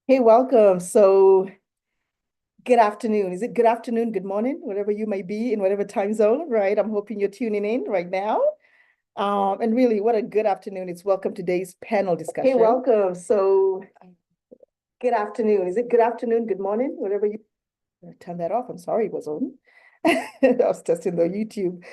Hey, welcome. So, good afternoon. Is it good afternoon, good morning, whatever you may be in whatever time zone, right? I'm hoping you're tuning in right now. And really, what a good afternoon. It's welcome to today's panel discussion. Hey, welcome. So, good afternoon. Is it good afternoon, good morning, whatever you turn that off? I'm sorry, it was on. I was testing the YouTube.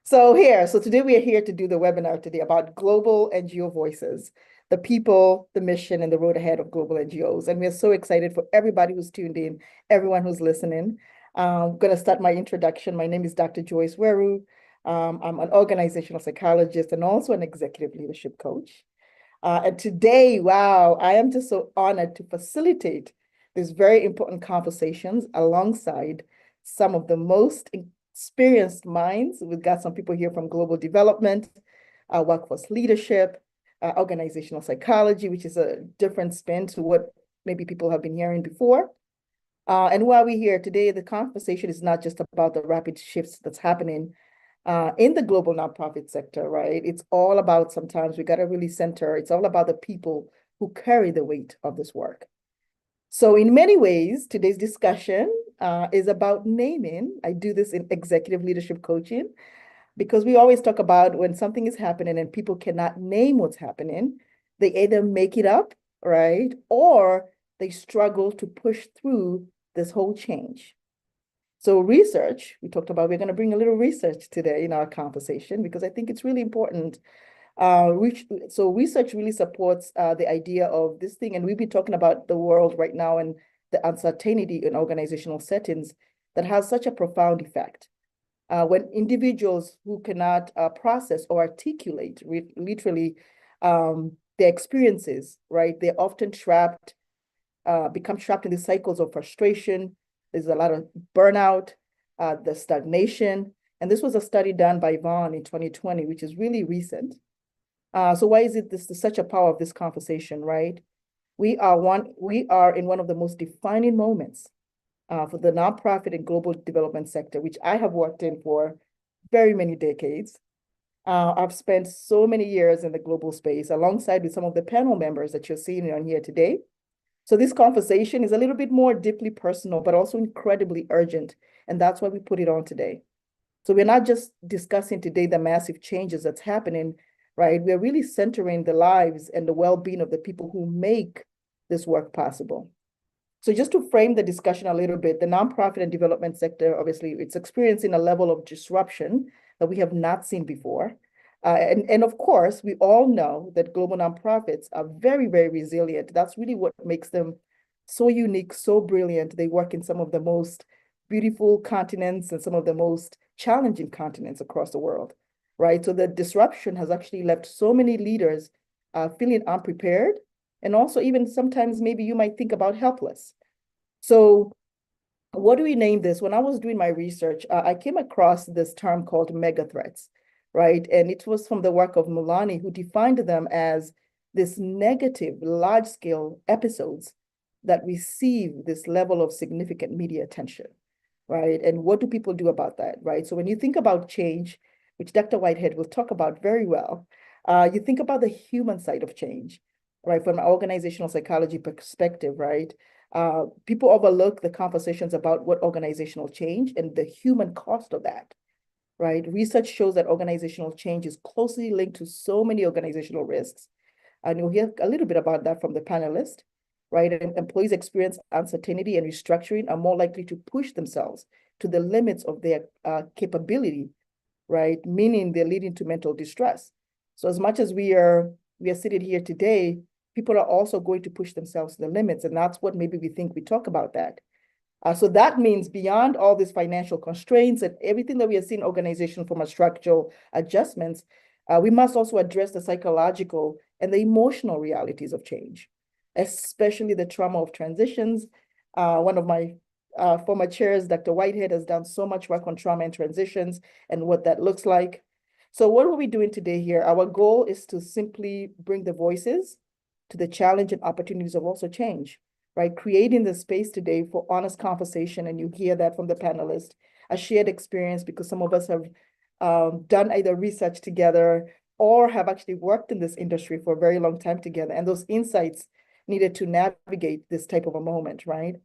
So today we are here to do the webinar today about global NGO voices, the people, the mission, and the road ahead of global NGOs. And we're so excited for everybody who's tuned in, everyone who's listening. I'm going to start my introduction. My name is Dr. Joyce Weru. I'm an organizational psychologist and also an executive leadership coach. And today, wow, I am just so honored to facilitate these very important conversations alongside some of the most experienced minds. We've got some people here from global development, workforce leadership, organizational psychology, which is a different spin to what maybe people have been hearing before. And while we're here today, the conversation is not just about the rapid shifts that's happening in the global nonprofit sector, right? It's all about sometimes we got to really center, it's all about the people who carry the weight of this work. So in many ways, today's discussion is about naming. I do this in executive leadership coaching because we always talk about when something is happening and people cannot name what's happening, they either make it up, right? Or they struggle to push through this whole change. So research, we talked about, we're going to bring a little research today in our conversation because I think it's really important. So research really supports the idea of this thing, and we've been talking about the world right now and the uncertainty in organizational settings that has such a profound effect. When individuals who cannot process or articulate literally their experiences, right, they're often trapped, become trapped in the cycles of frustration. There's a lot of burnout, the stagnation. And this was a study done by Vaughan in 2020, which is really recent. So why is it this is such a power of this conversation, right? We are in one of the most defining moments for the nonprofit and global development sector, which I have worked in for very many decades. I've spent so many years in the global space alongside with some of the panel members that you're seeing on here today. So this conversation is a little bit more deeply personal, but also incredibly urgent. And that's why we put it on today. So we're not just discussing today the massive changes that's happening, right? We're really centering the lives and the well-being of the people who make this work possible. So just to frame the discussion a little bit, the nonprofit and development sector, obviously, it's experiencing a level of disruption that we have not seen before. And of course, we all know that global nonprofits are very, very resilient. That's really what makes them so unique, so brilliant. They work in some of the most beautiful continents and some of the most challenging continents across the world, right? So the disruption has actually left so many leaders feeling unprepared. And also even sometimes maybe you might think about helpless. So what do we name this? When I was doing my research, I came across this term called mega threats, right? And it was from the work of Mulani, who defined them as this negative, large-scale episodes that receive this level of significant media attention, right? And what do people do about that, right? So when you think about change, which Dr. Whitehead will talk about very well, you think about the human side of change, right? From an organizational psychology perspective, right? People overlook the conversations about what organizational change and the human cost of that, right? Research shows that organizational change is closely linked to so many organizational risks. And you'll hear a little bit about that from the panelist, right? And employees experience uncertainty and restructuring are more likely to push themselves to the limits of their capability, right? Meaning they're leading to mental distress. So as much as we are sitting here today, people are also going to push themselves to the limits. And that's what maybe we think we talk about that. So that means beyond all these financial constraints and everything that we are seeing organization from a structural adjustments, we must also address the psychological and the emotional realities of change, especially the trauma of transitions. One of my former chairs, Dr. Whitehead, has done so much work on trauma and transitions and what that looks like. So what are we doing today here? Our goal is to simply bring the voices to the challenge and opportunities of also change, right? Creating the space today for honest conversation, and you hear that from the panelists, a shared experience, because some of us have done either research together or have actually worked in this industry for a very long time together. And those insights needed to navigate this type of a moment, right?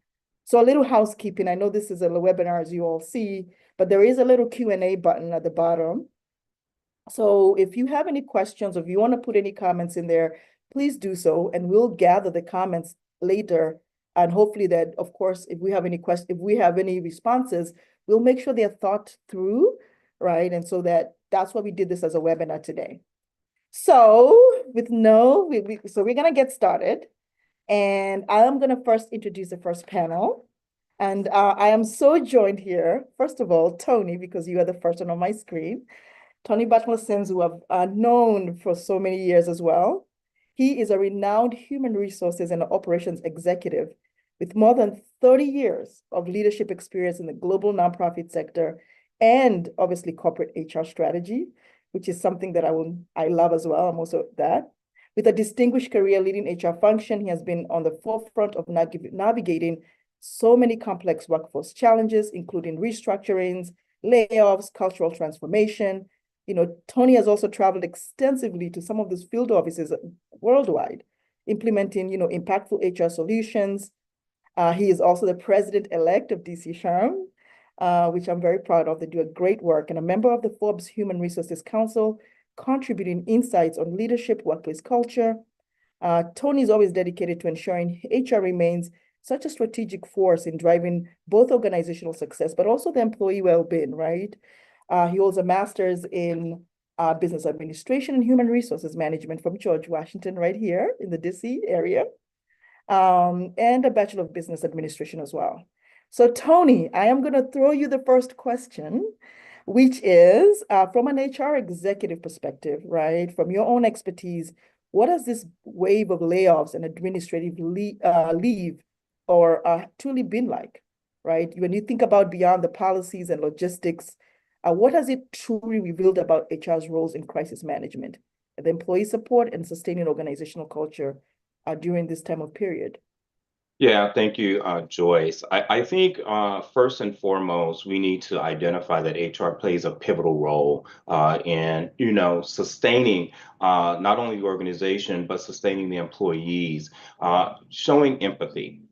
So a little housekeeping. I know this is a webinar, as you all see, but there is a little Q&A button at the bottom. So if you have any questions, or if you want to put any comments in there, please do so, and we'll gather the comments later. And hopefully that, of course, if we have any questions, if we have any responses, we'll make sure they're thought through, right? And so that's why we did this as a webinar today. So so we're gonna get started, and I am gonna first introduce the first panel. And I am so joined here, first of all, Tony, because you are the first one on my screen. Tony Butler-Sims, who I've known for so many years as well. He is a renowned human resources and operations executive with more than 30 years of leadership experience in the global nonprofit sector and obviously corporate HR strategy, which is something that I love as well. I'm also that. With a distinguished career leading HR function, he has been on the forefront of navigating so many complex workforce challenges, including restructurings, layoffs, cultural transformation. Tony has also traveled extensively to some of these field offices worldwide, implementing, impactful HR solutions. He is also the president-elect of DC Sharm, which I'm very proud of. They do a great work, and a member of the Forbes Human Resources Council, contributing insights on leadership, workplace culture. Tony is always dedicated to ensuring HR remains such a strategic force in driving both organizational success, but also the employee well-being, right? He holds a master's in business administration and human resources management from George Washington, right here in the DC area, and a bachelor of business administration as well. So Tony, I am going to throw you the first question, which is from an HR executive perspective, right? From your own expertise, what has this wave of layoffs and administrative leave truly been like, right? When you think about beyond the policies and logistics, what has it truly revealed about HR's roles in crisis management, the employee support and sustaining organizational culture during this time of period? Yeah, thank you, Joyce. I think first and foremost, we need to identify that HR plays a pivotal role in, sustaining not only the organization, but sustaining the employees, showing empathy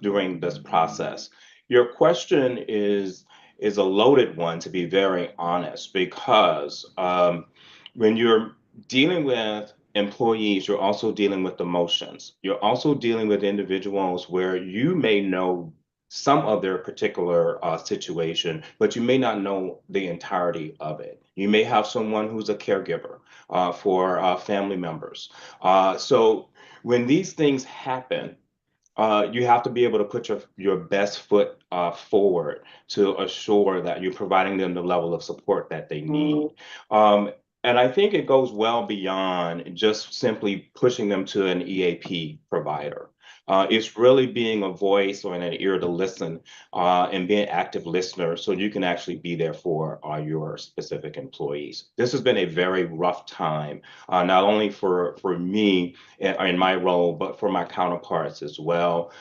during this process. Your question is a loaded one, to be very honest, because when you're dealing with employees, you're also dealing with emotions. You're also dealing with individuals where you may know some of their particular situation, but you may not know the entirety of it. You may have someone who's a caregiver for family members. So when these things happen, you have to be able to put your best foot forward to assure that you're providing them the level of support that they need. And I think it goes well beyond just simply pushing them to an EAP provider. It's really being a voice or an ear to listen and being an active listener so you can actually be there for your specific employees. This has been a very rough time, not only for me in my role, but for my counterparts as well.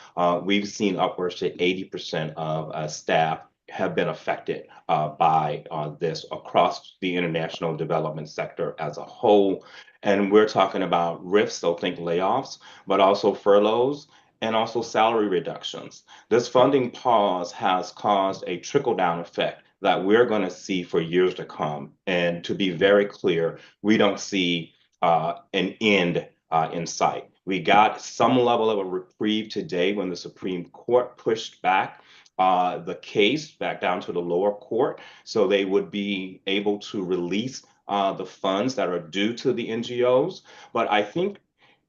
We've seen upwards to 80% of staff have been affected by this across the international development sector as a whole. And we're talking about RIFs, so think layoffs, but also furloughs and also salary reductions. This funding pause has caused a trickle-down effect that we're going to see for years to come. And to be very clear, we don't see an end in sight. We got some level of a reprieve today when the Supreme Court pushed back the case back down to the lower court, so they would be able to release the funds that are due to the NGOs. But I think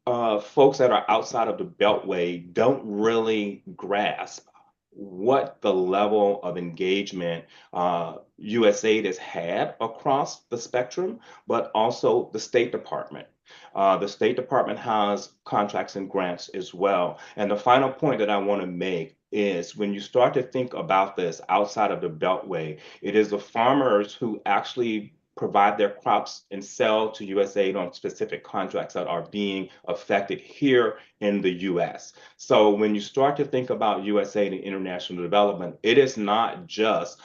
folks that are outside of the Beltway don't really grasp what the level of engagement USAID has had across the spectrum, but also the State Department. The State Department has contracts and grants as well. And the final point that I want to make is when you start to think about this outside of the Beltway, it is the farmers who actually provide their crops and sell to USAID on specific contracts that are being affected here in the US. So when you start to think about USAID and international development, it is not just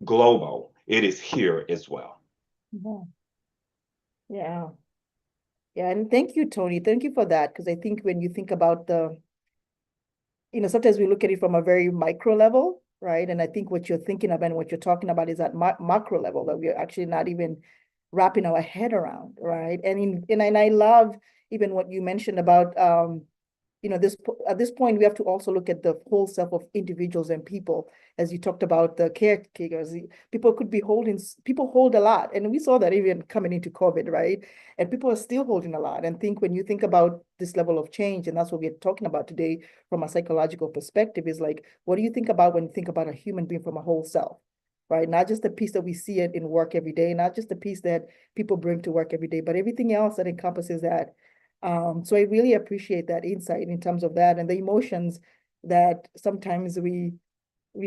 global, it is here as well. Yeah. Yeah. Yeah, and thank you, Tony. Thank you for that. Because I think when you think about sometimes we look at it from a very micro level, right? And I think what you're thinking about and what you're talking about is at macro level that we're actually not even wrapping our head around, right? And I love even what you mentioned about this at this point we have to also look at the whole self of individuals and people, as you talked about the caretakers. People could be holding, people hold a lot, and we saw that even coming into COVID, right? And people are still holding a lot. And think when you think about this level of change, and that's what we're talking about today from a psychological perspective, is like, what do you think about when you think about a human being from a whole self? Right, not just the piece that we see it in work every day, not just the piece that people bring to work every day, but everything else that encompasses that. So I really appreciate that insight in terms of that and the emotions that sometimes we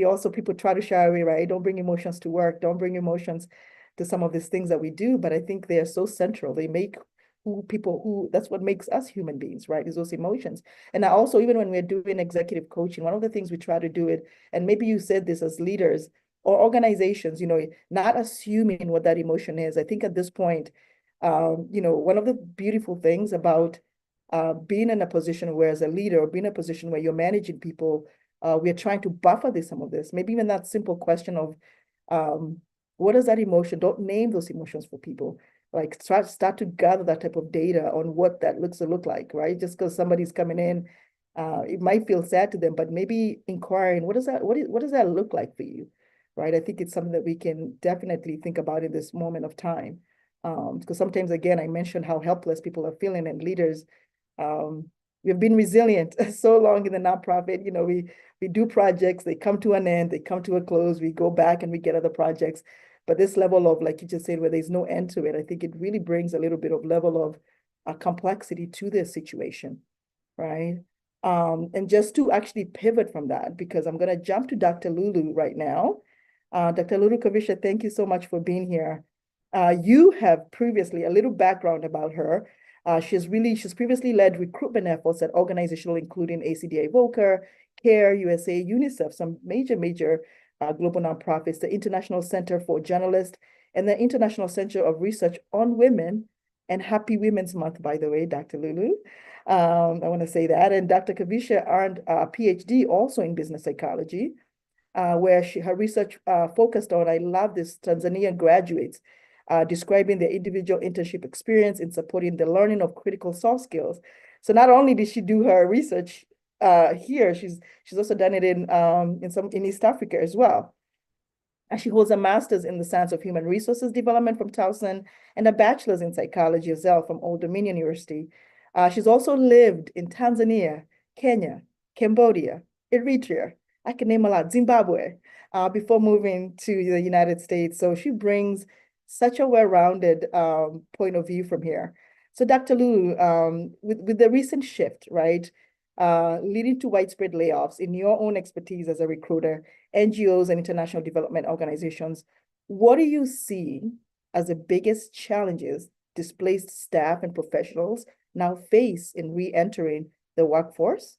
also people try to shy away, right? Don't bring emotions to work, don't bring emotions to some of these things that we do, but I think they are so central. They make who that's what makes us human beings, right? Is those emotions. And I also, even when we're doing executive coaching, one of the things we try to do it, and maybe you said this as leaders or organizations, not assuming what that emotion is. I think at this point, one of the beautiful things about being in a position where as a leader or being in a position where you're managing people, we're trying to buffer some of this. Maybe even that simple question of um, what is that emotion? Don't name those emotions for people. Like start to gather that type of data on what that looks to look like, right? Just because somebody's coming in, it might feel sad to them, but maybe inquiring, what does that look like for you? Right. I think it's something that we can definitely think about in this moment of time. Because sometimes, again, I mentioned how helpless people are feeling, and leaders, um, we've been resilient so long in the nonprofit. We do projects, they come to an end, they come to a close, we go back and we get other projects. But this level of, like you just said, where there's no end to it, I think it really brings a little bit of level of complexity to this situation, right? And just to actually pivot from that, because I'm going to jump to Dr. Lulu right now. Dr. Lulu Kavisha, thank you so much for being here. You have previously, a little background about her. She's previously led recruitment efforts at organizational including ACDI Voca, CARE, USA, UNICEF, some major global nonprofits, the International Center for Journalists, and the International Center of Research on Women. And Happy Women's Month, by the way, Dr. Lulu. I want to say that. And Dr. Kavisha earned a PhD also in business psychology, where her research focused on, I love this, Tanzanian graduates, describing their individual internship experience in supporting the learning of critical soft skills. So not only did she do her research here, she's also done it in East Africa as well. And she holds a master's in the science of human resources development from Towson and a bachelor's in psychology as well from Old Dominion University. She's also lived in Tanzania, Kenya, Cambodia, Eritrea, I can name a lot, Zimbabwe, before moving to the United States. So she brings such a well-rounded point of view from here. So Dr. Lulu, with the recent shift, right, leading to widespread layoffs in your own expertise as a recruiter, NGOs and international development organizations, what do you see as the biggest challenges displaced staff and professionals now face in re-entering the workforce?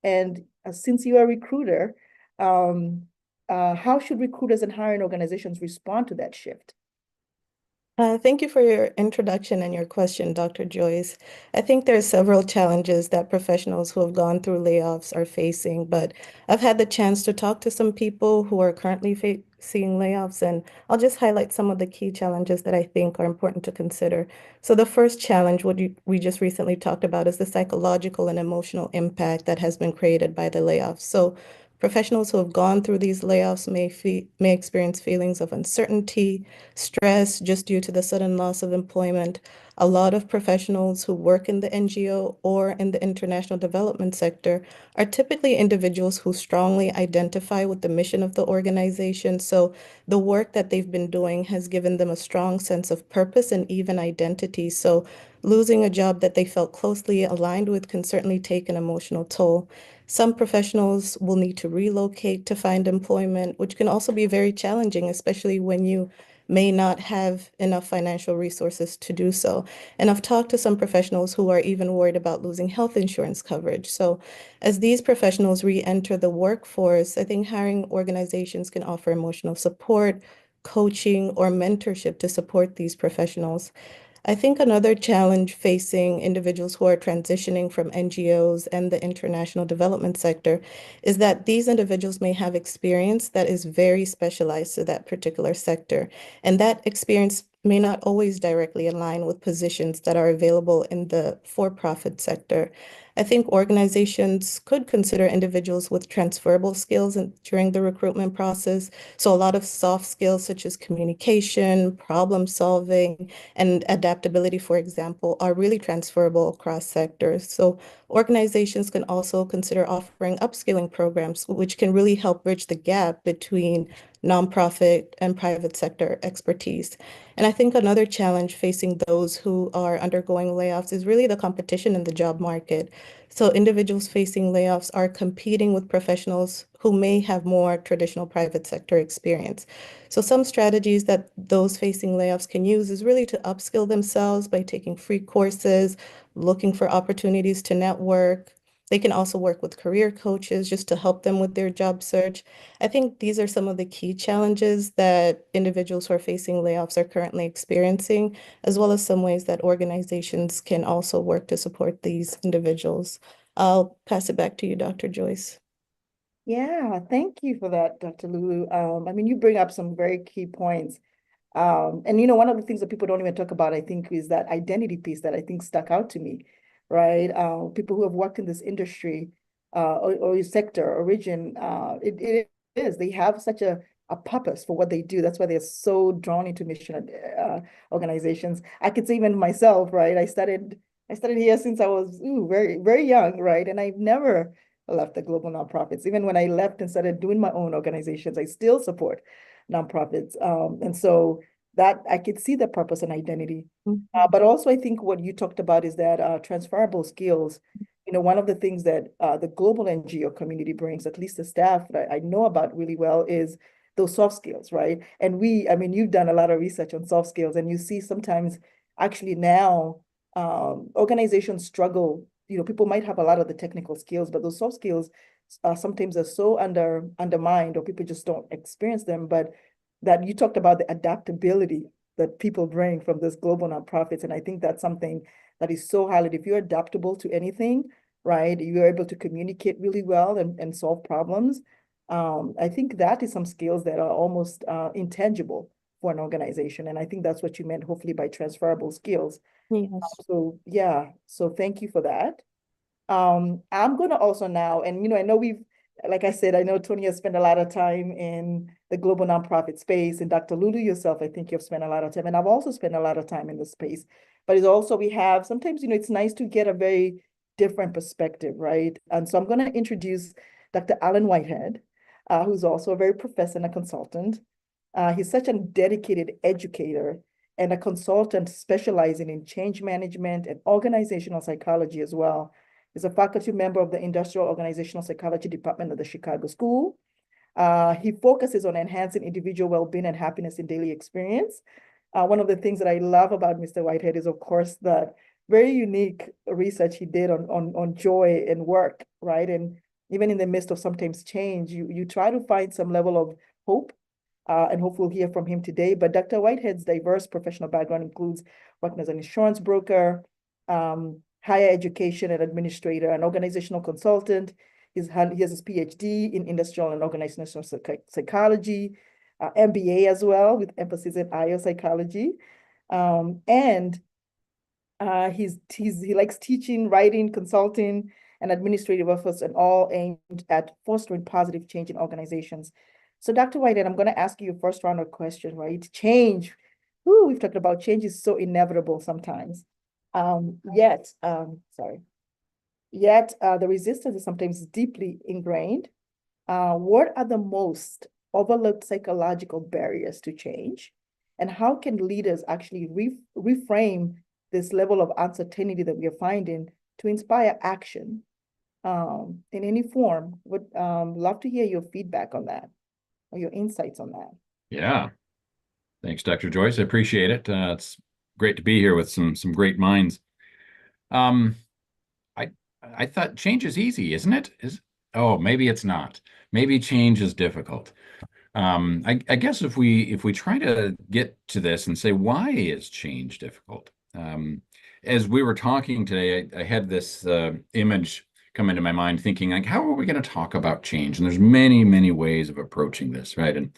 And since you're a recruiter, how should recruiters and hiring organizations respond to that shift? Thank you for your introduction and your question, Dr. Joyce. I think there are several challenges that professionals who have gone through layoffs are facing, but I've had the chance to talk to some people who are currently facing layoffs, and I'll just highlight some of the key challenges that I think are important to consider. So the first challenge, we just recently talked about, is the psychological and emotional impact that has been created by the layoffs. So professionals who have gone through these layoffs may experience feelings of uncertainty, stress just due to the sudden loss of employment. A lot of professionals who work in the NGO or in the international development sector are typically individuals who strongly identify with the mission of the organization. So the work that they've been doing has given them a strong sense of purpose and even identity. So losing a job that they felt closely aligned with can certainly take an emotional toll. Some professionals will need to relocate to find employment, which can also be very challenging, especially when you may not have enough financial resources to do so. And I've talked to some professionals who are even worried about losing health insurance coverage. So as these professionals re-enter the workforce, I think hiring organizations can offer emotional support, coaching, or mentorship to support these professionals. I think another challenge facing individuals who are transitioning from NGOs and the international development sector is that these individuals may have experience that is very specialized to that particular sector. And that experience may not always directly align with positions that are available in the for-profit sector. I think organizations could consider individuals with transferable skills during the recruitment process. So a lot of soft skills such as communication, problem solving, and adaptability, for example, are really transferable across sectors. So organizations can also consider offering upskilling programs, which can really help bridge the gap between nonprofit and private sector expertise. And I think another challenge facing those who are undergoing layoffs is really the competition in the job market. So individuals facing layoffs are competing with professionals who may have more traditional private sector experience. So some strategies that those facing layoffs can use is really to upskill themselves by taking free courses, looking for opportunities to network. They can also work with career coaches just to help them with their job search. I think these are some of the key challenges that individuals who are facing layoffs are currently experiencing, as well as some ways that organizations can also work to support these individuals. I'll pass it back to you, Dr. Joyce. Yeah, thank you for that, Dr. Lulu. I mean, you bring up some very key points. And one of the things that people don't even talk about, I think, is that identity piece that I think stuck out to me, right? People who have worked in this industry or sector or region, it is, they have such a purpose for what they do. That's why they're so drawn into mission organizations. I could say even myself, right? I started here since I was very, very young, right? And I've never left the global nonprofits. Even when I left and started doing my own organizations, I still support nonprofits. And so that I could see the purpose and identity. Mhm. But also, I think what you talked about is that transferable skills. One of the things that the global NGO community brings, at least the staff that I know about really well, is those soft skills, right? And I mean, you've done a lot of research on soft skills, and you see sometimes actually now organizations struggle. People might have a lot of the technical skills, but those soft skills sometimes are so undermined, or people just don't experience them. But that you talked about the adaptability that people bring from this global nonprofits, and I think that's something that is so highlighted. If you're adaptable to anything, right, you're able to communicate really well and solve problems. I think that is some skills that are almost intangible for an organization, and I think that's what you meant, hopefully, by transferable skills. Yes. So yeah, so thank you for that. I'm gonna also now, and I know like I said, I know Tony has spent a lot of time in the global nonprofit space, and Dr. Lulu yourself, I think you've spent a lot of time, and I've also spent a lot of time in the space. But it's also we have sometimes, it's nice to get a very different perspective, right? And so I'm gonna introduce Dr. Alan Whitehead, who's also a very professor and a consultant. He's such a dedicated educator and a consultant specializing in change management and organizational psychology as well. He's a faculty member of the Industrial Organizational Psychology Department of the Chicago School. He focuses on enhancing individual well-being and happiness in daily experience. One of the things that I love about Mr. Whitehead is, of course, that very unique research he did on joy and work, right? And even in the midst of sometimes change, you try to find some level of hope, and hopefully we'll hear from him today. But Dr. Whitehead's diverse professional background includes working as an insurance broker, higher education and administrator, an organizational consultant. He has his PhD in industrial and organizational psychology, MBA as well, with emphasis in IO psychology. And he likes teaching, writing, consulting, and administrative efforts, and all aimed at fostering positive change in organizations. So, Dr. Whitehead, I'm going to ask you a first round of questions, right? Change. We've talked about change is so inevitable sometimes. Yet the resistance is sometimes deeply ingrained. What are the most overlooked psychological barriers to change? And how can leaders actually reframe this level of uncertainty that we are finding to inspire action in any form? Would love to hear your feedback on that or your insights on that. Yeah. Thanks, Dr. Joyce. I appreciate it. It's great to be here with some great minds. Um, I thought change is easy, isn't it? Oh, maybe it's not. Maybe change is difficult. I guess if we try to get to this and say, why is change difficult? As we were talking today, I had this image come into my mind thinking like, how are we going to talk about change? And there's many, many ways of approaching this, right? And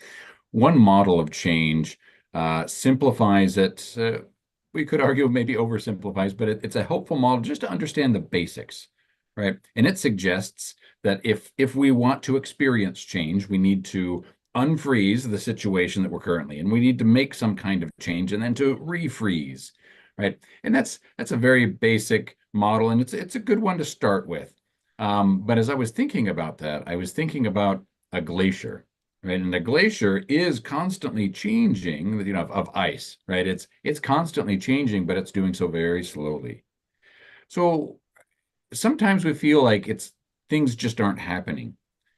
one model of change simplifies it. We could argue maybe oversimplifies, but it's a helpful model just to understand the basics, right? And it suggests that if we want to experience change, we need to unfreeze the situation that we're currently in. We need to make some kind of change and then to refreeze, right? And that's a very basic model, and it's a good one to start with. But as I was thinking about that, I was thinking about a glacier, right? And a glacier is constantly changing, you know, of ice, right? It's constantly changing, but it's doing so very slowly. So sometimes we feel like it's things just aren't happening,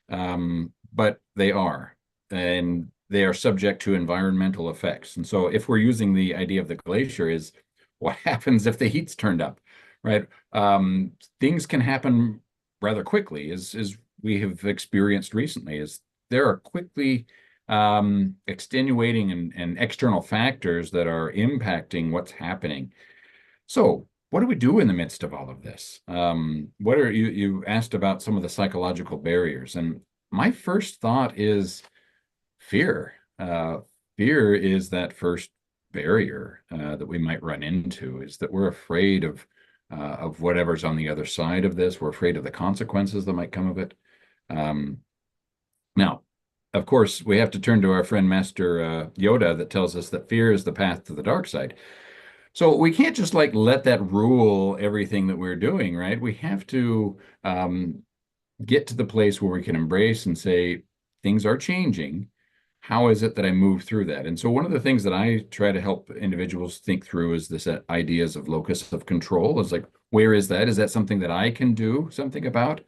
but they are, and they are subject to environmental effects. And so, if we're using the idea of the glacier, is what happens if the heat's turned up, right? Things can happen rather quickly, as we have experienced recently. Is there are quickly extenuating and external factors that are impacting what's happening. So, what do we do in the midst of all of this? What are you asked about some of the psychological barriers, and my first thought is fear. Fear is that first barrier that we might run into, is that we're afraid of whatever's on the other side of this. We're afraid of the consequences that might come of it. Now, of course, we have to turn to our friend Master Yoda that tells us that fear is the path to the dark side. So we can't just like let that rule everything that we're doing, right? We have to get to the place where we can embrace and say, things are changing. How is it that I move through that? And so one of the things that I try to help individuals think through is this ideas of locus of control. Is like, where is that? Is that something that I can do something about?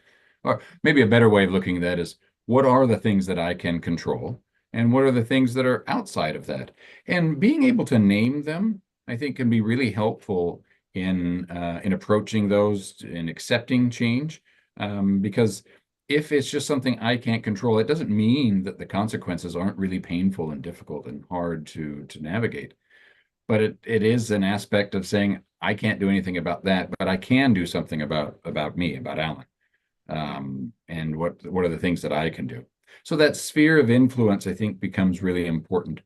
Or maybe a better way of looking at that is, what are the things that I can control? And what are the things that are outside of that? And being able to name them, I think, can be really helpful in approaching those and accepting change. Because if it's just something I can't control, it doesn't mean that the consequences aren't really painful and difficult and hard to navigate. But it is an aspect of saying, I can't do anything about that, but I can do something about me, about Alan. And what are the things that I can do? So that sphere of influence, I think, becomes really important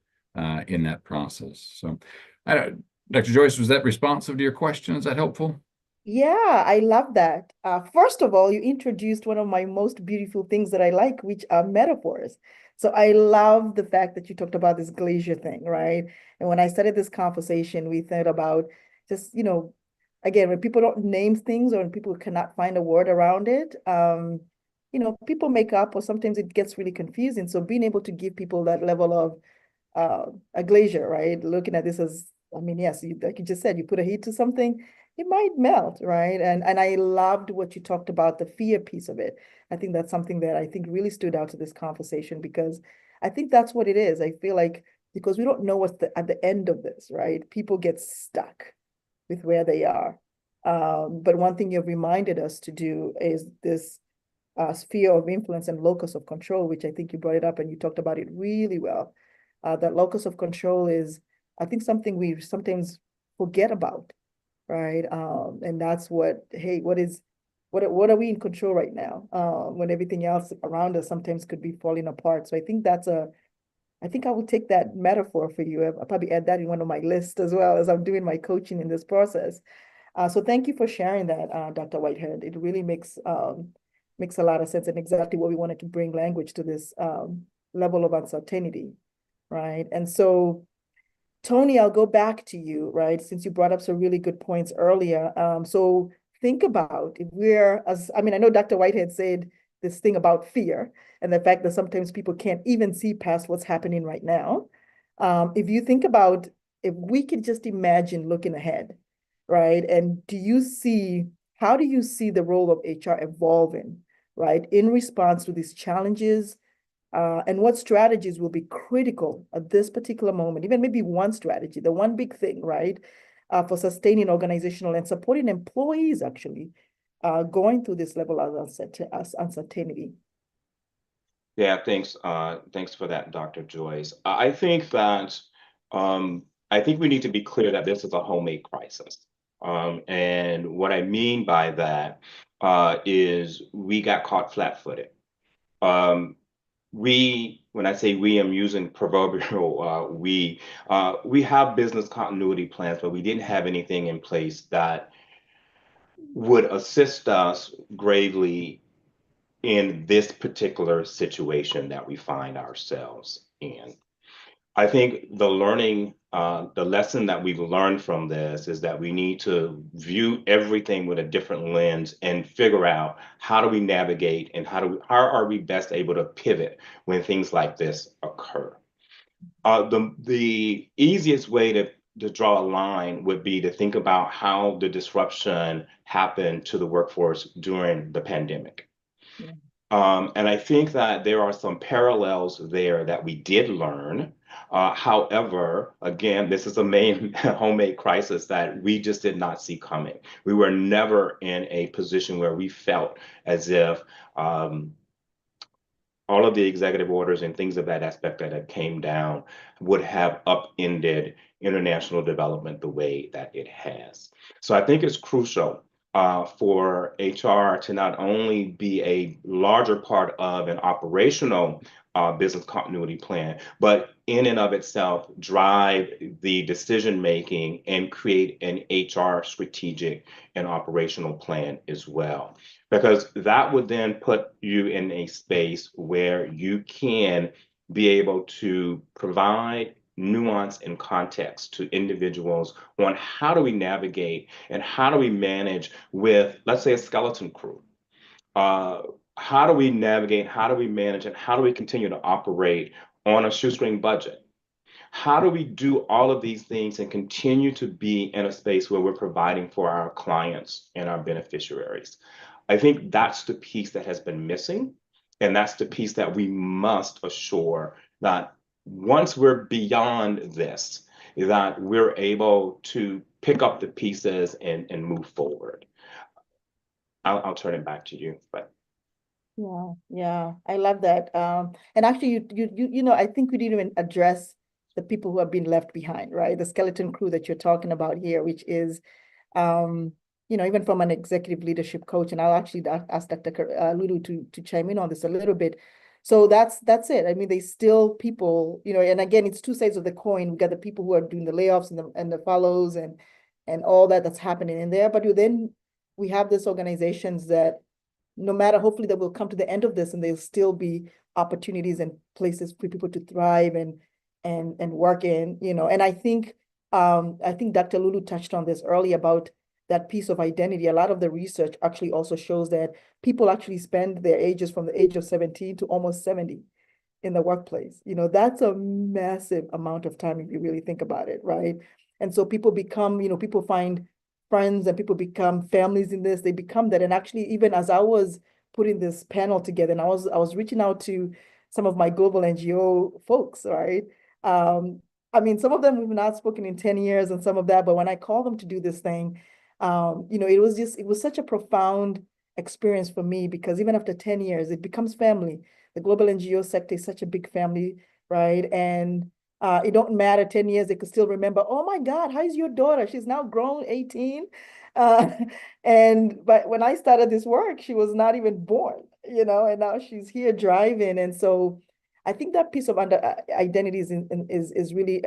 in that process. So, Dr. Joyce, was that responsive to your question? Is that helpful? Yeah, I love that. First of all, you introduced one of my most beautiful things that I like, which are metaphors. So I love the fact that you talked about this glacier thing, right? And when I started this conversation, we thought about just, again, when people don't name things or when people cannot find a word around it, people make up or sometimes it gets really confusing. So being able to give people that level of a glacier, right? Looking at this as, I mean, yes, like you just said, you put a heat to something, it might melt, right? And I loved what you talked about, the fear piece of it. I think that's something that I think really stood out to this conversation, because I think that's what it is. I feel like because we don't know what's at the end of this, right? People get stuck with where they are. But one thing you've reminded us to do is this sphere of influence and locus of control, which I think you brought it up and you talked about it really well. That locus of control is, I think, something we sometimes forget about, right? And that's hey, what are we in control right now? When everything else around us sometimes could be falling apart. So I think I think I will take that metaphor for you. I'll probably add that in one of my lists as well as I'm doing my coaching in this process. So thank you for sharing that, Dr. Whitehead. It really makes a lot of sense and exactly what we wanted to bring language to this level of uncertainty, right? And so, Tony, I'll go back to you, right? Since you brought up some really good points earlier. So think about if I know Dr. Whitehead said this thing about fear and the fact that sometimes people can't even see past what's happening right now. If you think about, if we could just imagine looking ahead, right? And how do you see the role of HR evolving, right? In response to these challenges, and what strategies will be critical at this particular moment, even maybe one strategy, the one big thing, right? For sustaining organizational and supporting employees actually going through this level of uncertainty. Yeah, thanks. Thanks for that, Dr. Joyce. I think that I think we need to be clear that this is a homemade crisis. And what I mean by that is we got caught flat-footed. Um, when I say we, I'm using proverbial we have business continuity plans, but we didn't have anything in place that would assist us gravely in this particular situation that we find ourselves in. I think the lesson that we've learned from this is that we need to view everything with a different lens and figure out how do we navigate and how are we best able to pivot when things like this occur. The easiest way to draw a line would be to think about how the disruption happened to the workforce during the pandemic. Yeah. And I think that there are some parallels there that we did learn. However, again, this is a main homemade crisis that we just did not see coming. We were never in a position where we felt as if all of the executive orders and things of that aspect that had came down would have upended international development the way that it has. So I think it's crucial for HR to not only be a larger part of an operational business continuity plan, but in and of itself drive the decision making and create an HR strategic and operational plan as well. Because that would then put you in a space where you can be able to provide nuance and context to individuals on how do we navigate and how do we manage with, let's say, a skeleton crew. How do we navigate, how do we manage, and how do we continue to operate on a shoestring budget? How do we do all of these things and continue to be in a space where we're providing for our clients and our beneficiaries? I think that's the piece that has been missing. And that's the piece that we must assure that once we're beyond this, that we're able to pick up the pieces and move forward. I'll turn it back to you. But Yeah, I love that. And actually, I think we didn't even address the people who have been left behind, right? The skeleton crew that you're talking about here, which is, even from an executive leadership coach, and I'll actually ask Dr. Lulu to chime in on this a little bit. So that's it. I mean, they still people, and again, it's two sides of the coin. We got the people who are doing the layoffs and the follows and all that's happening in there. But then we have these organizations that no matter, hopefully that will come to the end of this and there'll still be opportunities and places for people to thrive and work in, and I think Dr. Lulu touched on this earlier about that piece of identity. A lot of the research actually also shows that people actually spend their ages from the age of 17 to almost 70 in the workplace. That's a massive amount of time if you really think about it, right? And so people become, people find friends and people become families in this. They become that. And actually, even as I was putting this panel together, and I was reaching out to some of my global NGO folks, right? I mean, some of them we've not spoken in 10 years and some of that, but when I called them to do this thing, it was such a profound experience for me because even after 10 years, it becomes family. The global NGO sector is such a big family, right? And it don't matter 10 years, they could still remember, oh my God, how's your daughter? She's now grown 18. But when I started this work, she was not even born, and now she's here driving. And so I think that piece of identity is really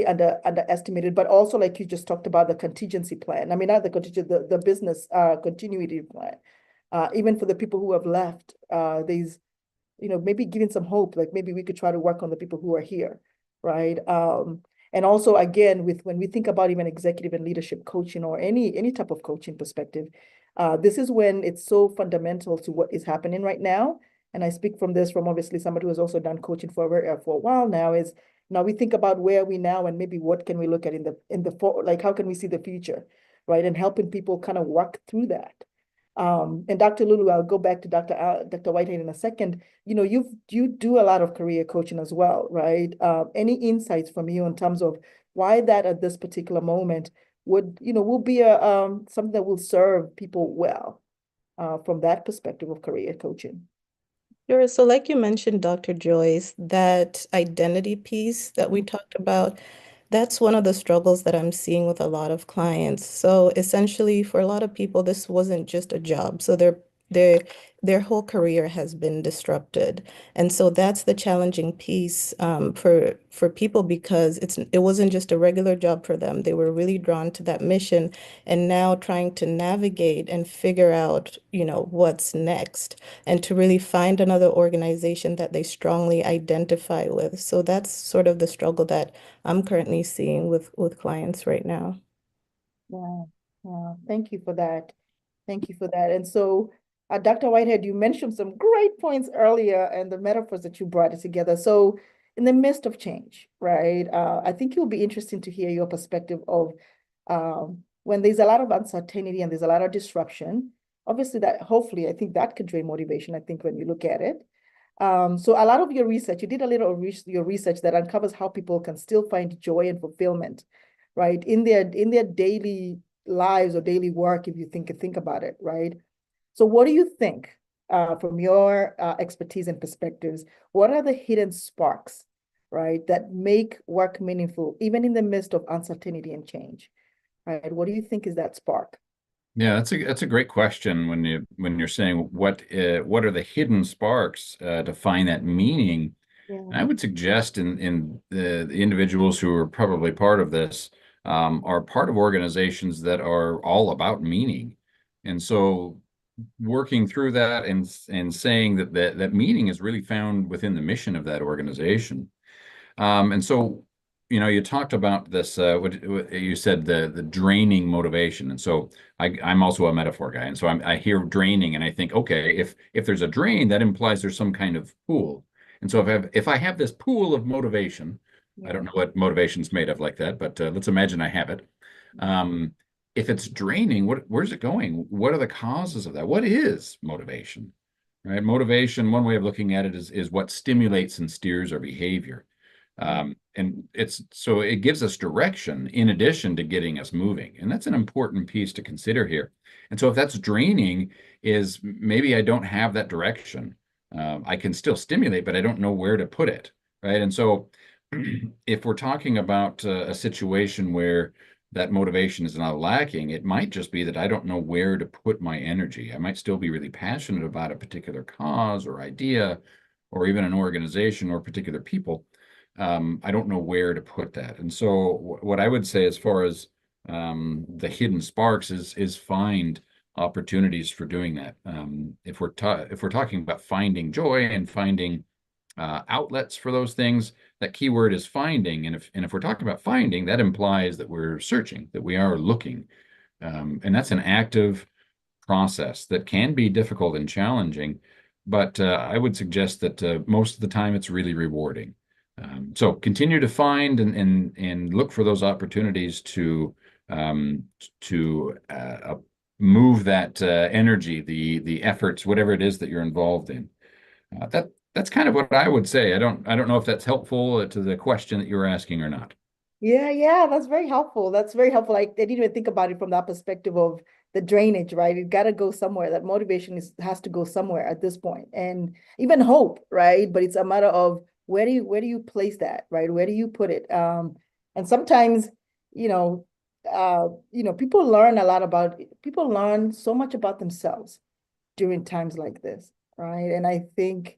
underestimated, but also like you just talked about the contingency plan. I mean, not the contingency, the business continuity plan. Even for the people who have left, there's maybe giving some hope, like maybe we could try to work on the people who are here, right? And also, again, when we think about even executive and leadership coaching or any type of coaching perspective, this is when it's so fundamental to what is happening right now. And I speak from obviously somebody who has also done coaching for a while now, is now we think about where are we now and maybe what can we look at like how can we see the future, right? And helping people kind of work through that. And Dr. Lulu, I'll go back to Dr. Whitehead in a second. You do a lot of career coaching as well, right? Any insights from you in terms of why that at this particular moment will be something that will serve people well from that perspective of career coaching? Sure. So like you mentioned, Dr. Joyce, that identity piece that we talked about, that's one of the struggles that I'm seeing with a lot of clients. So essentially, for a lot of people, this wasn't just a job. So their their whole career has been disrupted. And so that's the challenging piece for people because it wasn't just a regular job for them. They were really drawn to that mission and now trying to navigate and figure out, what's next and to really find another organization that they strongly identify with. So that's sort of the struggle that I'm currently seeing with clients right now. Yeah, yeah. Thank you for that. Thank you for that. And so, Dr. Whitehead, you mentioned some great points earlier and the metaphors that you brought it together. So, in the midst of change, right? I think it will be interesting to hear your perspective of when there's a lot of uncertainty and there's a lot of disruption. Obviously, that hopefully, I think that could drain motivation. I think when you look at it. So a lot of your research, you did a little of your research that uncovers how people can still find joy and fulfillment, right, in their daily lives or daily work, if you think about it, right? So what do you think, from your expertise and perspectives, what are the hidden sparks, right, that make work meaningful, even in the midst of uncertainty and change, right? What do you think is that spark? Yeah, that's a great question when you're saying what are the hidden sparks to find that meaning. Yeah, I would suggest in the individuals who are probably part of this are part of organizations that are all about meaning, and so working through that and saying that meaning is really found within the mission of that organization. And so, you talked about this, what you said, the draining motivation. And so I'm also a metaphor guy. And so I hear draining and I think, okay, if there's a drain, that implies there's some kind of pool. And so if I have this pool of motivation, I yeah, don't know what motivation's made of like that, but let's imagine I have it. Um, if it's draining, where's it going? What are the causes of that? What is motivation? Right? Motivation, one way of looking at it is what stimulates and steers our behavior. yeah, And it gives us direction in addition to getting us moving. And that's an important piece to consider here. And so if that's draining, is maybe I don't have that direction. I can still stimulate, but I don't know where to put it. Right. And so if we're talking about a situation where that motivation is now lacking, it might just be that I don't know where to put my energy. I might still be really passionate about a particular cause or idea, or even an organization or particular people. I don't know where to put that. And so what I would say as far as the hidden sparks is find opportunities for doing that. If we're talking about finding joy and finding outlets for those things, that keyword is finding. And if we're talking about finding, that implies that we're searching, that we are looking. And that's an active process that can be difficult and challenging, but I would suggest that most of the time it's really rewarding. So continue to find and look for those opportunities um, to move that energy, the efforts, whatever it is that you're involved in. That's kind of what I would say. I don't know if that's helpful to the question that you were asking or not. yeah, yeah, that's very helpful. That's very helpful. I didn't even think about it from that perspective of the drainage, right? It got to go somewhere. That motivation has to go somewhere at this point, and even hope, right? But it's a matter of where do you place that, right? Where do you put it? And sometimes, you know, people learn so much about themselves during times like this, right? And I think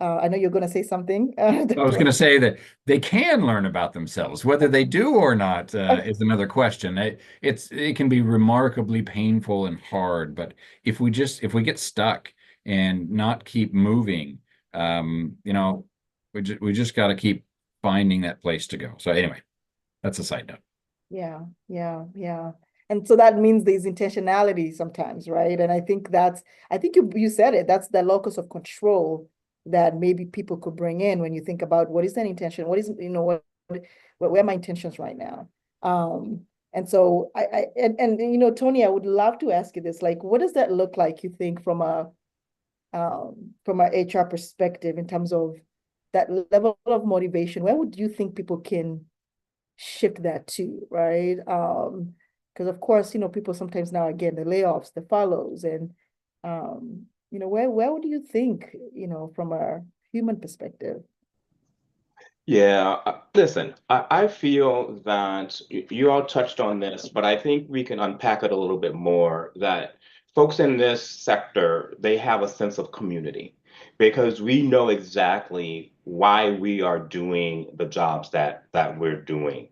I know you're going to say something, I was Dr. going to say that they can learn about themselves. Whether they do or not is another question. It can be remarkably painful and hard, but if we get stuck and not keep moving, we just got to keep finding that place to go. So anyway, that's a side note. Yeah, yeah, yeah. And so that means there's intentionality sometimes, right? And I think you said it, that's the locus of control that maybe people could bring in when you think about what is that intention? What is, where are my intentions right now? And so Tony, I would love to ask you this, like, what does that look like, you think, from a HR perspective in terms of that level of motivation? Where would you think people can shift that to, right? Because of course, people sometimes now, again, the layoffs, the follows, and where would you think, from a human perspective? Yeah, listen, I feel that you all touched on this, but I think we can unpack it a little bit more, that folks in this sector, they have a sense of community because we know exactly why we are doing the jobs that we're doing.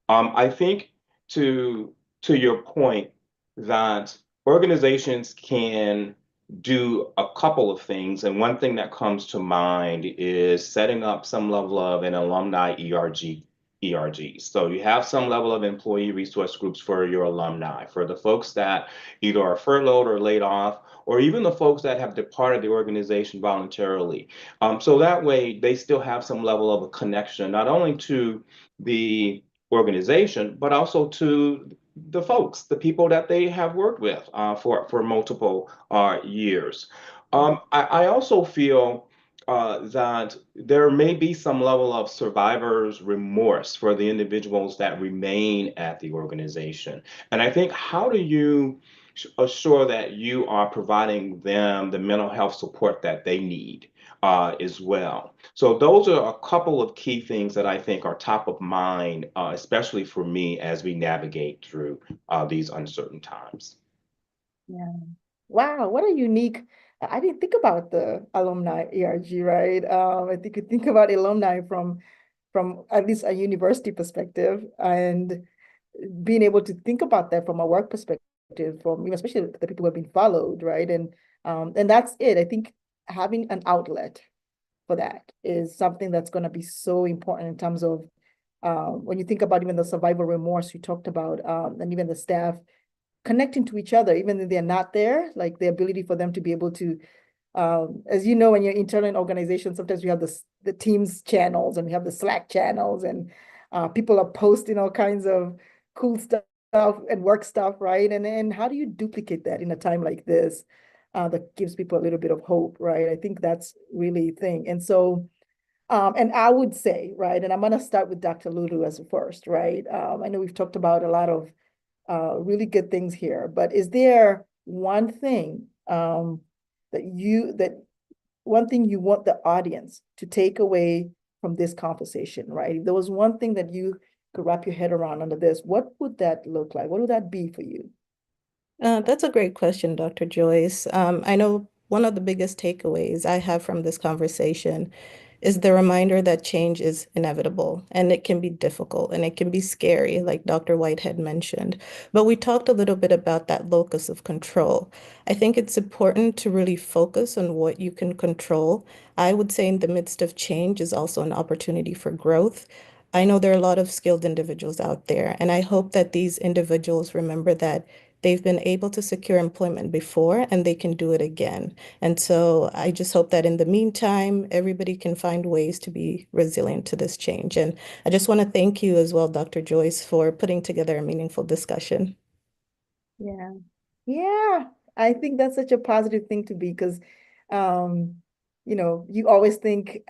I think to to your point that organizations can do a couple of things, and one thing that comes to mind is setting up some level of an alumni ERG. So you have some level of employee resource groups for your alumni, for the folks that either are furloughed or laid off, or even the folks that have departed the organization voluntarily. So that way they still have some level of a connection, not only to the organization, but also to the folks, the people that they have worked with for multiple years. I also feel that there may be some level of survivor's remorse for the individuals that remain at the organization. And I think, how do you assure that you are providing them the mental health support that they need as well? So those are a couple of key things that I think are top of mind, especially for me as we navigate through these uncertain times. Yeah. Wow, what a unique. I didn't think about the alumni ERG, right? I think you think about alumni from at least a university perspective, and being able to think about that from a work perspective, from especially the people who have been followed, right? And that's it. I think having an outlet for that is something that's going to be so important in terms of when you think about even the survival remorse you talked about, and even the staff connecting to each other, even if they're not there, like the ability for them to be able to, as you know, when you're internal in organizations, sometimes we have the Teams channels and we have the Slack channels, and people are posting all kinds of cool stuff and work stuff, right? And how do you duplicate that in a time like this, that gives people a little bit of hope, right? I think that's really the thing. And so, and I would say, right, and I'm going to start with Dr. Lulu as first, right? I know we've talked about a lot of really good things here, but is there one thing that one thing you want the audience to take away from this conversation, right? If there was one thing that you could wrap your head around under this, what would that look like? What would that be for you? That's a great question, Dr. Joyce. I know one of the biggest takeaways I have from this conversation is the reminder that change is inevitable and it can be difficult and it can be scary, like Dr. Whitehead mentioned. But we talked a little bit about that locus of control. I think it's important to really focus on what you can control. I would say in the midst of change is also an opportunity for growth. I know there are a lot of skilled individuals out there, and I hope that these individuals remember that they've been able to secure employment before and they can do it again. And so I just hope that in the meantime, everybody can find ways to be resilient to this change. And I just want to thank you as well, Dr. Joyce, for putting together a meaningful discussion. Yeah. Yeah. I think that's such a positive thing to be, because, um, you always think,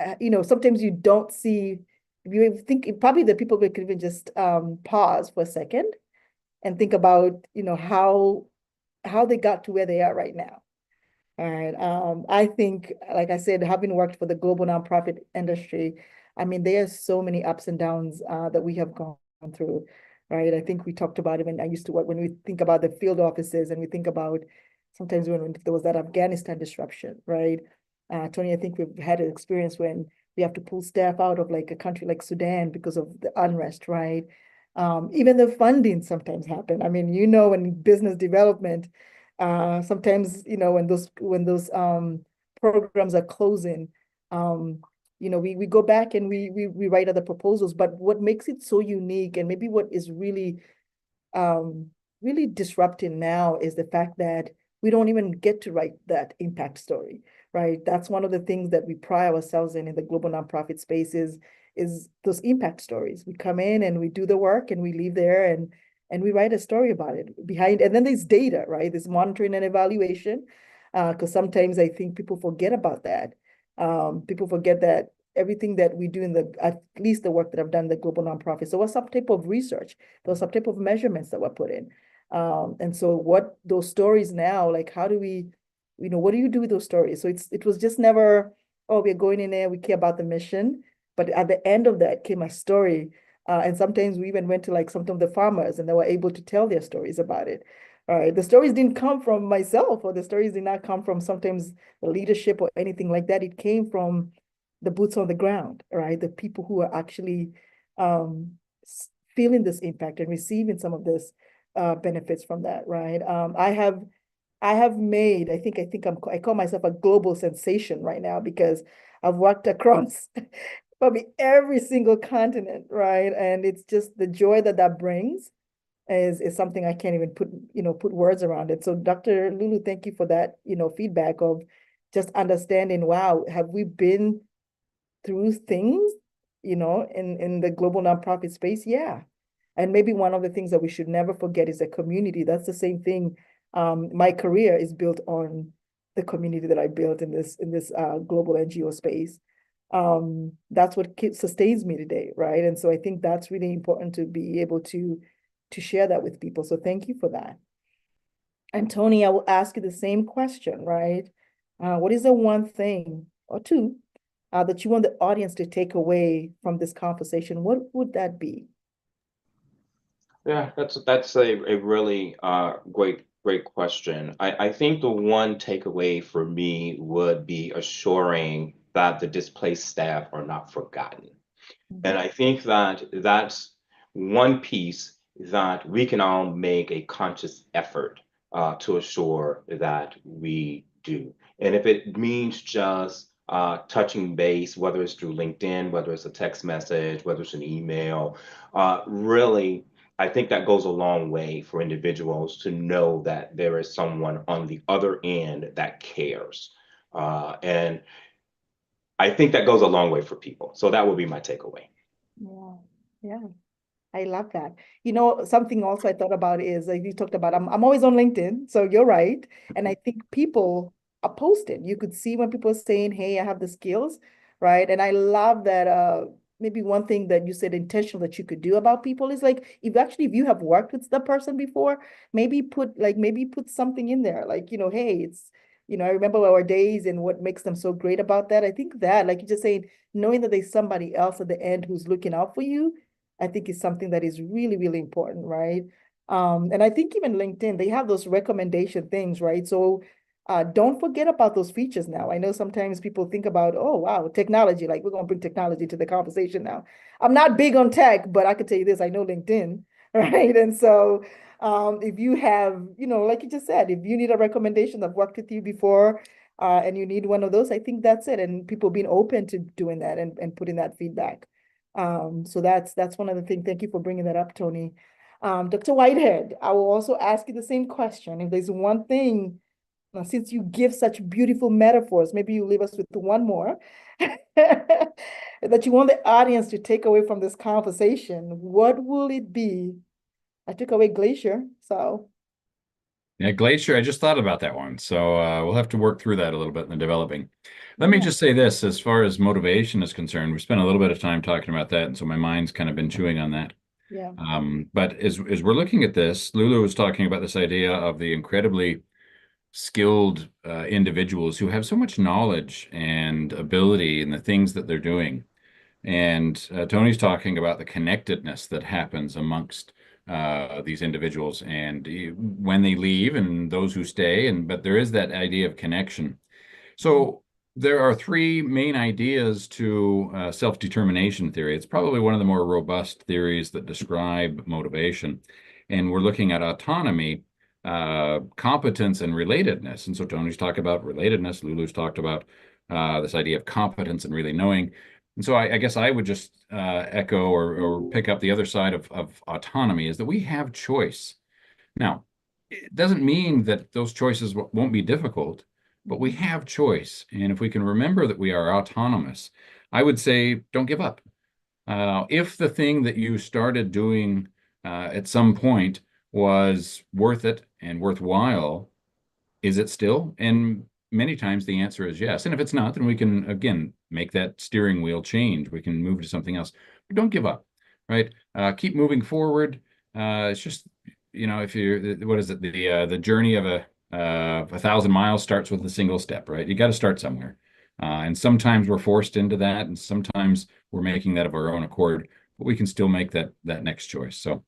sometimes you don't see, you think probably the people could even just pause for a second and think about, how they got to where they are right now. All right. I think, like I said, having worked for the global nonprofit industry, I mean, there's so many ups and downs that we have gone through, right? I think we talked about it when I used to work, when we think about the field offices and we think about sometimes when there was that Afghanistan disruption, right? Tony, I think we've had an experience when we have to pull staff out of like a country like Sudan because of the unrest, right? Even the funding sometimes happen. I mean, in business development, sometimes, when those programs are closing, we go back and we write other proposals. But what makes it so unique, and maybe what is um, really disrupting now, is the fact that we don't even get to write that impact story, right? That's one of the things that we pride ourselves in the global nonprofit spaces, is those impact stories. We come in and we do the work and we leave there and we write a story about it behind. And then there's data, right? There's monitoring and evaluation, because sometimes I think people forget about that. People forget that everything that we do at least the work that I've done in the global nonprofit, so what's some type of research, there's some type of measurements that were put in. And so what those stories now, like how do we what do you do with those stories? So it was just never, oh, we're going in there, we care about the mission. But at the end of that came a story. And sometimes we even went to like some of the farmers and they were able to tell their stories about it. All right. The stories didn't come from myself, or the stories did not come from sometimes the leadership or anything like that. It came from the boots on the ground, right? The people who are actually um, feeling this impact and receiving some of this benefits from that, right? I have made, I call myself a global sensation right now because I've worked across probably every single continent, right? And it's just the joy that that brings is something I can't even put words around it. So Dr. Lulu, thank you for that, feedback of just understanding, wow, have we been through things, in the global nonprofit space? Yeah. And maybe one of the things that we should never forget is a community. That's the same thing. My career is built on the community that I built in this global NGO space. That's what sustains me today, right? And so I think that's really important to be able to share that with people. So thank you for that. And Tony, I will ask you the same question, right? What is the one thing or two that you want the audience to take away from this conversation? What would that be? Yeah, that's a really great question. I think the one takeaway for me would be assuring that the displaced staff are not forgotten. And I think that that's one piece that we can all make a conscious effort to assure that we do. And if it means just touching base, whether it's through LinkedIn, whether it's a text message, whether it's an email, really, I think that goes a long way for individuals to know that there is someone on the other end that cares. And I think that goes a long way for people. So that would be my takeaway. Yeah, yeah. I love that. Something also I thought about is like you talked about, I'm always on LinkedIn, so you're right. And I think people are posting. You could see when people are saying, hey, I have the skills, right? And I love that maybe one thing that you said intentional that you could do about people is like if you have worked with the person before, maybe put something in there. Like, hey, I remember our days and what makes them so great about that. I think that, like you just saying, knowing that there's somebody else at the end who's looking out for you I think is something that is really, really important, right? And I think even LinkedIn, they have those recommendation things, right? So don't forget about those features now. I know sometimes people think about, oh, wow, technology, like we're going to bring technology to the conversation now. I'm not big on tech, but I can tell you this, I know LinkedIn, right? And so if you have, like you just said, if you need a recommendation, I've worked with you before, and you need one of those, I think that's it. And people being open to doing that and putting that feedback. So that's one of the things. Thank you for bringing that up, Tony. Dr. Whitehead, I will also ask you the same question. If there's one thing, since you give such beautiful metaphors, maybe you leave us with one more that you want the audience to take away from this conversation. What will it be? I took away glacier, so. Yeah, Glacier, I just thought about that one. So we'll have to work through that a little bit in the developing. Let me Yeah. just say this, as far as motivation is concerned, we spent a little bit of time talking about that, and so my mind's kind of been chewing on that. Yeah. But as we're looking at this, Lulu was talking about this idea of the incredibly skilled individuals who have so much knowledge and ability in the things that they're doing. And Tony's talking about the connectedness that happens amongst these individuals and when they leave and those who stay. But there is that idea of connection. So there are three main ideas to self-determination theory. It's probably one of the more robust theories that describe motivation. And we're looking at autonomy, competence, and relatedness. And so Tony's talked about relatedness. Lulu's talked about this idea of competence and really knowing. And so I guess I would just echo or pick up the other side of autonomy is that we have choice. Now, it doesn't mean that those choices won't be difficult, but we have choice. And if we can remember that we are autonomous, I would say don't give up. If the thing that you started doing at some point was worth it and worthwhile, is it still? And many times the answer is yes. And if it's not, then we can, again, make that steering wheel change. We can move to something else. But don't give up, right? Keep moving forward. It's just, if you're, what is it? The journey of 1,000 miles starts with a single step, right? You got to start somewhere. And sometimes we're forced into that, and sometimes we're making that of our own accord, but we can still make that next choice. So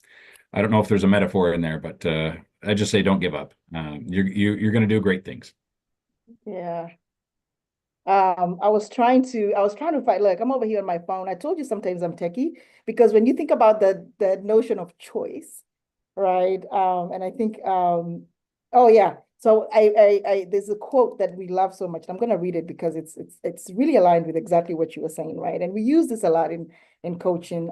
I don't know if there's a metaphor in there, but I just say don't give up. You're going to do great things. Yeah. I was trying to find, look, I'm over here on my phone. I told you sometimes I'm techie because when you think about the notion of choice, right? And I think, oh yeah. So there's a quote that we love so much. I'm going to read it because it's really aligned with exactly what you were saying, right? And we use this a lot in coaching.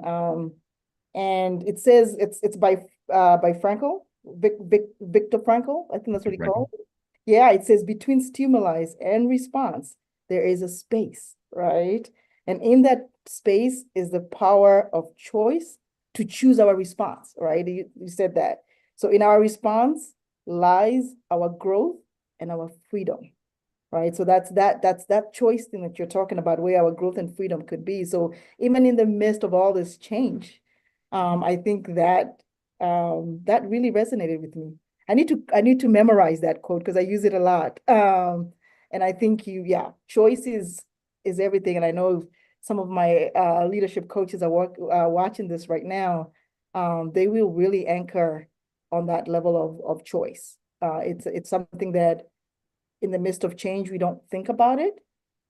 And it says it's by Frankl, Viktor Frankl. I think that's what he Right. called. Yeah, it says between stimuli and response, there is a space, right? And in that space is the power of choice to choose our response, right? You said that. So in our response lies our growth and our freedom, right? So that's that choice thing that you're talking about, where our growth and freedom could be. So even in the midst of all this change, I think that that really resonated with me. I need to memorize that quote because I use it a lot. And I think yeah, choice is everything. And I know some of my leadership coaches are watching this right now. They will really anchor on that level of choice. It's something that in the midst of change, we don't think about it.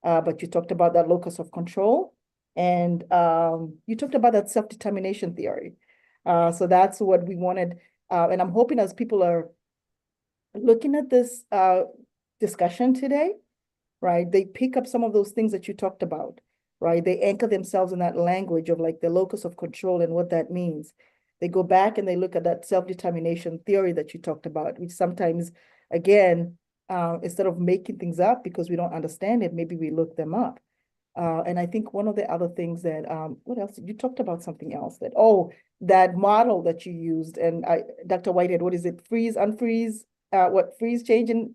But you talked about that locus of control, and you talked about that self-determination theory. So that's what we wanted. And I'm hoping as people are looking at this discussion today, right, they pick up some of those things that you talked about, right? They anchor themselves in that language of like the locus of control and what that means. They go back and they look at that self-determination theory that you talked about, which sometimes, again, instead of making things up because we don't understand it, maybe we look them up. And I think one of the other things that, what else? You talked about something else that, oh, that model that you used. And Dr. Whitehead, what is it? Freeze, unfreeze, freeze, change, and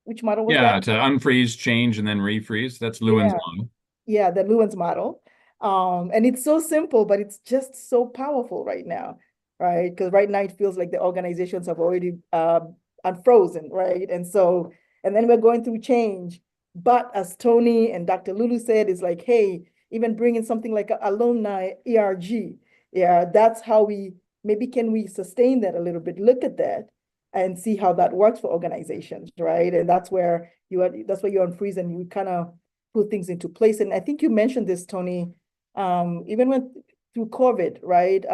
which model was that? Yeah, to unfreeze, change, and then refreeze. That's Lewin's Yeah. model. Yeah, the Lewin's model. And it's so simple, but it's just so powerful right now, right? Because right now it feels like the organizations have already unfrozen, right? And then we're going through change. But as Tony and Dr. Lulu said, it's like, hey, even bringing something like alumni ERG, yeah, that's how maybe can we sustain that a little bit, look at that and see how that works for organizations, right? And that's where you unfreeze and you kind of put things into place. And I think you mentioned this, Tony, even when through COVID, right?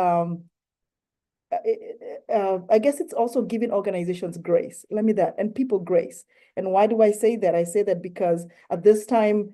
I guess it's also giving organizations grace. And people grace. And why do I say that? I say that because at this time,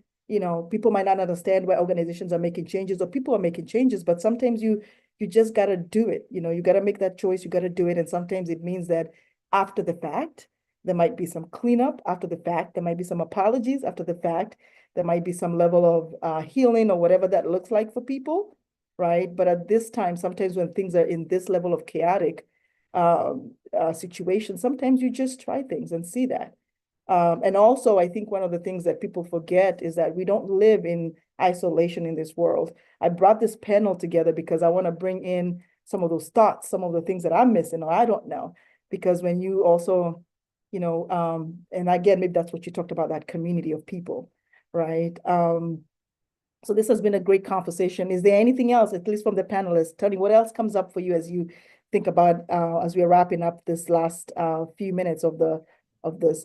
people might not understand why organizations are making changes or people are making changes, but sometimes you just got to do it. You got to make that choice. You got to do it. And sometimes it means that after the fact, there might be some cleanup. After the fact, there might be some apologies. After the fact, there might be some level of healing or whatever that looks like for people, right? But at this time, sometimes when things are in this level of chaotic situation, sometimes you just try things and see that. And also, I think one of the things that people forget is that we don't live in isolation in this world. I brought this panel together because I want to bring in some of those thoughts, some of the things that I'm missing or I don't know. Because when you also, and again, maybe that's what you talked about, that community of people, right? So this has been a great conversation. Is there anything else, at least from the panelists? Tony, what else comes up for you as you think about as we're wrapping up this last few minutes of this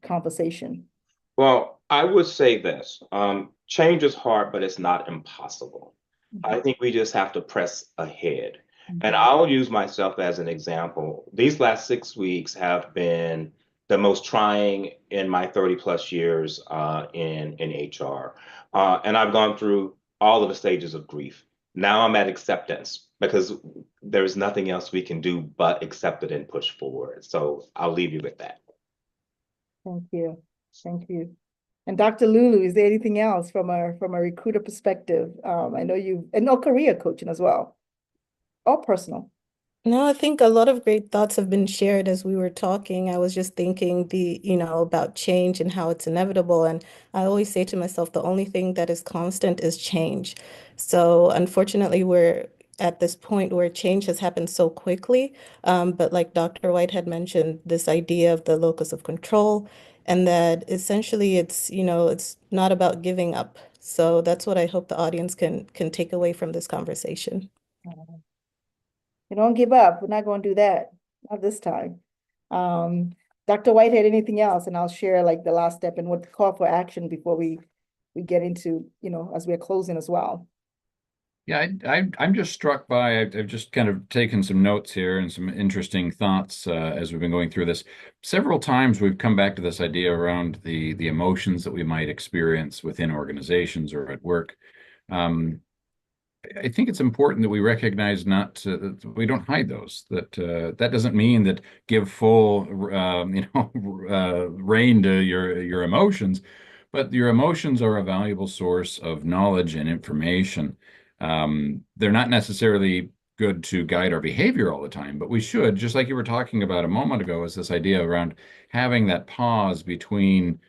conversation? Well, I would say this, change is hard, but it's not impossible. I Mhm. think we just have to press ahead. And Mhm. I'll use myself as an example. These last 6 weeks have been the most trying in my 30 plus years in HR. And I've gone through all of the stages of grief. Now I'm at acceptance because there's nothing else we can do but accept it and push forward. So I'll leave you with that. Thank you. Thank you. And Dr. Lulu, is there anything else from a recruiter perspective? I know and no career coaching as well, or personal. No, I think a lot of great thoughts have been shared as we were talking. I was just thinking about change and how it's inevitable. And I always say to myself, the only thing that is constant is change. So unfortunately, we're at this point where change has happened so quickly. But like Dr. White had mentioned, this idea of the locus of control, and that essentially it's not about giving up. So that's what I hope the audience can take away from this conversation. You don't give up. We're not going to do that. Not this time. Um, Dr. Whitehead, anything else? And I'll share like the last step and what the call for action before we get into, as we're closing as well. Yeah, I'm just struck by, I've just kind of taken some notes here and some interesting thoughts as we've been going through this. Several times we've come back to this idea around the emotions that we might experience within organizations or at work. I think it's important that we recognize that we don't hide those. That doesn't mean that give full rein to your emotions, but your emotions are a valuable source of knowledge and information. They're not necessarily good to guide our behavior all the time, but we should, just like you were talking about a moment ago, is this idea around having that pause between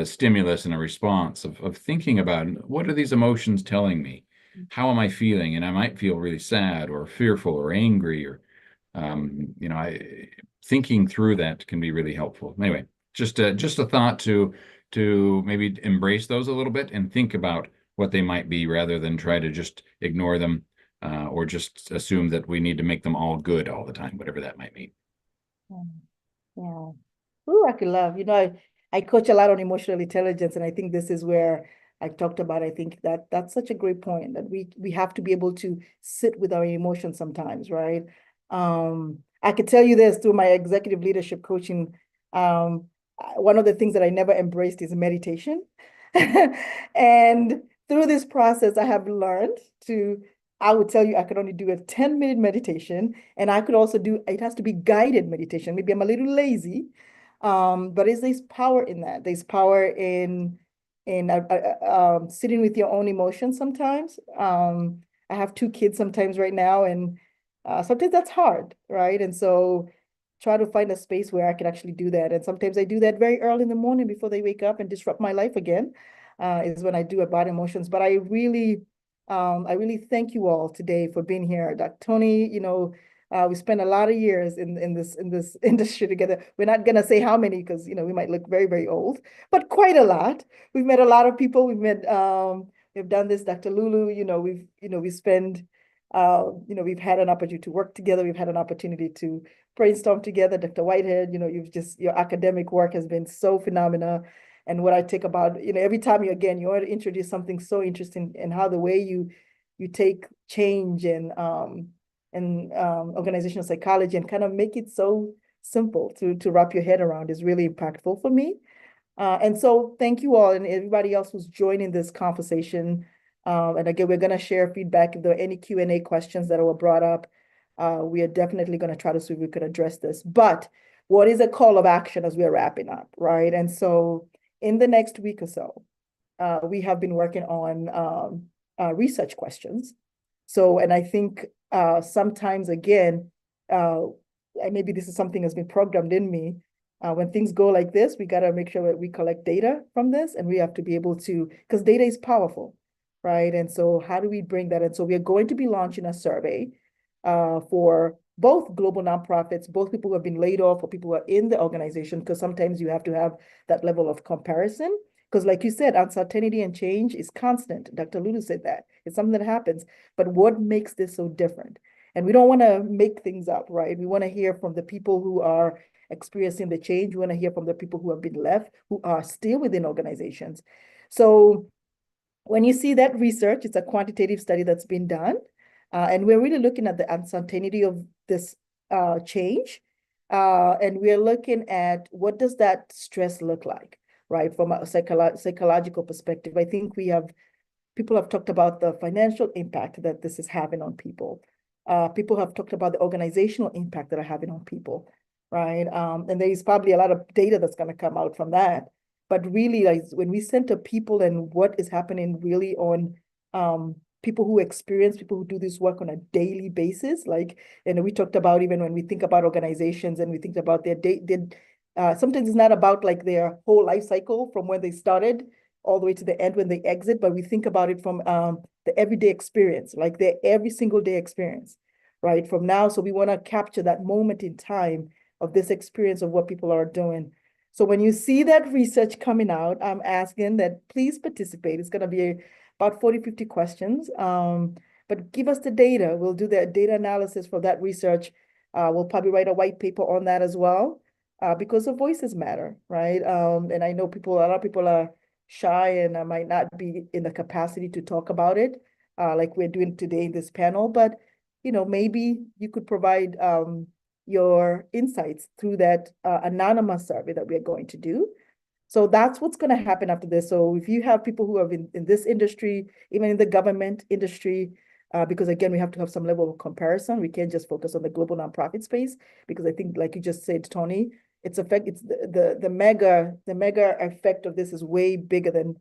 stimulus and a response of thinking about what are these emotions telling me? How am I feeling? And I might feel really sad or fearful or angry or, thinking through that can be really helpful. Anyway, just a thought to maybe embrace those a little bit and think about what they might be rather than try to just ignore them or just assume that we need to make them all good all the time, whatever that might mean. Yeah. Ooh, I could love. I coach a lot on emotional intelligence, and I think this is where I talked about. I think that's such a great point that we have to be able to sit with our emotions sometimes, right? I could tell you this through my executive leadership coaching. One of the things that I never embraced is meditation. And through this process, I have learned I would tell you I could only do a 10-minute meditation, and I could also it has to be guided meditation. Maybe I'm a little lazy, but there's power in that. There's power in sitting with your own emotions sometimes. I have 2 kids sometimes right now, and sometimes that's hard, right? And so try to find a space where I can actually do that. And sometimes I do that very early in the morning before they wake up and disrupt my life again, is when I do about emotions. But I really thank you all today for being here. Dr. Tony, we spent a lot of years in this industry together. We're not gonna say how many because we might look very, very old, but quite a lot. We've met a lot of people. We've done this, Dr. Lulu. We've had an opportunity to work together. We've had an opportunity to brainstorm together. Dr. Whitehead, your academic work has been so phenomenal. And what I take about, every time you want to introduce something so interesting and how the way you take change and organizational psychology and kind of make it so simple to wrap your head around is really impactful for me. And so thank you all and everybody else who's joining this conversation. And again, we're going to share feedback. If there are any Q&A questions that were brought up, we are definitely going to try to see if we could address this. But what is a call of action as we're wrapping up, right? And so in the next week or so, we have been working on research questions. So, and I think sometimes again, maybe this is something that's been programmed in me. When things go like this, we got to make sure that we collect data from this, and we have to be able to, because data is powerful, right? And so how do we bring that in? So we are going to be launching a survey for both global nonprofits, both people who have been laid off or people who are in the organization, because sometimes you have to have that level of comparison. Because like you said, uncertainty and change is constant. Dr. Lulu said that. It's something that happens. But what makes this so different? And we don't want to make things up, right? We want to hear from the people who are experiencing the change. We want to hear from the people who have been left, who are still within organizations. So when you see that research, it's a quantitative study that's been done. And we're really looking at the uncertainty of this change. And we're looking at what does that stress look like, right? From a psychological perspective. I think people have talked about the financial impact that this is having on people. People have talked about the organizational impact that are having on people, right? And there's probably a lot of data that's going to come out from that. But really, like when we center people and what is happening really on people who do this work on a daily basis, like, we talked about even when we think about organizations and we think about their sometimes it's not about like their whole life cycle from when they started all the way to the end when they exit, but we think about it from the everyday experience, like their every single day experience, right? From now, so we want to capture that moment in time of this experience of what people are doing. So when you see that research coming out, I'm asking that please participate. It's going to be about 40, 50 questions. But give us the data. We'll do the data analysis for that research. We'll probably write a white paper on that as well, because the voices matter, right? And I know a lot of people are shy and might not be in the capacity to talk about it, like we're doing today in this panel. But maybe you could provide your insights through that anonymous survey that we're going to do. So that's what's going to happen after this. So if you have people who have been in this industry, even in the government industry, because again, we have to have some level of comparison. We can't just focus on the global nonprofit space, because I think, like you just said, Tony, it's the mega effect of this is way bigger than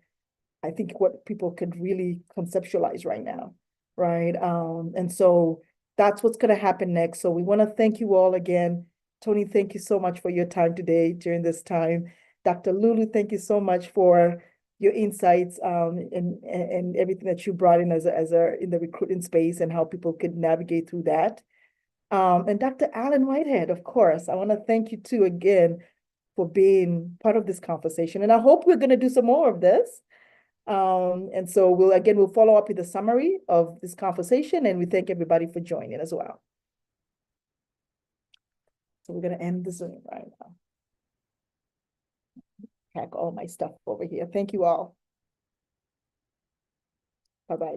I think what people could really conceptualize right now, right? And so that's what's going to happen next. So we want to thank you all again. Tony, thank you so much for your time today during this time. Dr. Lulu, thank you so much for your insights and everything that you brought in as a in the recruiting space and how people could navigate through that. And Dr. Alan Whitehead, of course, I want to thank you too again for being part of this conversation. And I hope we're going to do some more of this. And so we'll follow up with a summary of this conversation, and we thank everybody for joining as well. So we're going to end the Zoom right now. Pack all my stuff over here. Thank you all. Bye-bye.